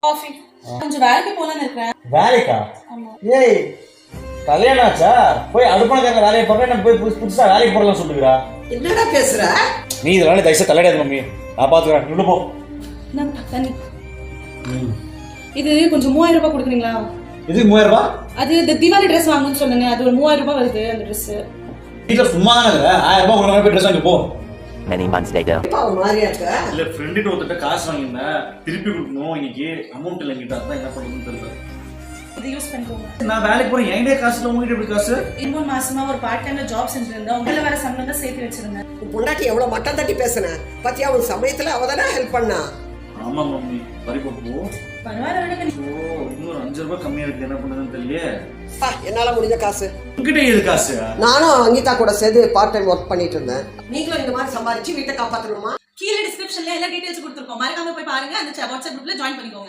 Coffee கொஞ்சம் வேலைக்கு போலான்னு இருக்கேன். வேலைக்கா? ஆமா. ஏய் கல்யாணம் ஆச்சா? போய் அடுப்பாங்க வேலையை பார்க்க நம்ம போய் புதுசா வேலைக்கு போடலாம் சொல்லுகிறா. என்னடா பேசுற? நீ இதெல்லாம் தயவுசெய்து தலையிடாது மம்மி, நான் பாத்துக்கிறேன். உள்ள போ. நான் தண்ணி. இது கொஞ்சம் 3000 ரூபாய் கொடுக்குறீங்களா? இது 3000 ரூபாய்? அது இந்த தீபாவளி ட்ரெஸ் வாங்கணும்னு சொன்னேங்க, அது ஒரு 3000 ரூபாய் வருது அந்த ட்ரெஸ். வீட்டுல சும்மா தானே இருக்க, 1000 ரூபாய் உடனே போய் ட்ரெஸ் வாங்கி போ. Many months later. பாவம் மாதிரியா இருக்க. இல்ல ஃப்ரெண்ட் ஒருத்தட்ட காசு வாங்கியிருந்தேன், திருப்பி கொடுக்கணும். இன்னைக்கு அமௌண்ட் இல்லை என்கிட்ட, அதான் என்ன பண்ணுறதுன்னு தெரியல. இது யூஸ் பண்ணிக்கோங்க. நான் வேலைக்கு போறேன், என்கிட்ட காசு இல்லை, உங்ககிட்ட எப்படி காசு? 3 மாசமா ஒரு பார்ட் டைம்ல ஜாப் செஞ்சிருந்தேன், உங்களை வர சம்பளம் தான் சேர்த்து வச்சிருந்தேன். உன் பொண்டாட்டி எவ்வளவு மட்டம் தட்டி பேசுன பத்தியா? அவன் சமயத்துல அவதானே ஹெல்ப் பண்ணா. ஆமா மம்மி, பறிப்போ பரவாயில்ல விடுங்க. இன்னொரு 5 ரூபாய் கம்மியா இருக்கு, என்ன பண்ணுறதுன்னு தெரியல. என்னால முடிஞ்ச காசு. உங்ககிட்ட எது காசு? நானும் அங்கிதா கூட சேர்ந்து பார்ட் டைம் ஒர்க் பண்ணிட்டு இருந்தேன். நீங்களும் இந்த மாதிரி சம்பாதிச்சு வீட்டை காப்பாத்தணுமா? கீழே டிஸ்கிரிப்ஷன்ல எல்லா டீடைல்ஸ் கொடுத்துருக்கோம், மறக்காம போய் பாருங்க. அந்த வாட்ஸ்அப் குரூப்ல ஜாயின் பண்ணிக்கோங்க.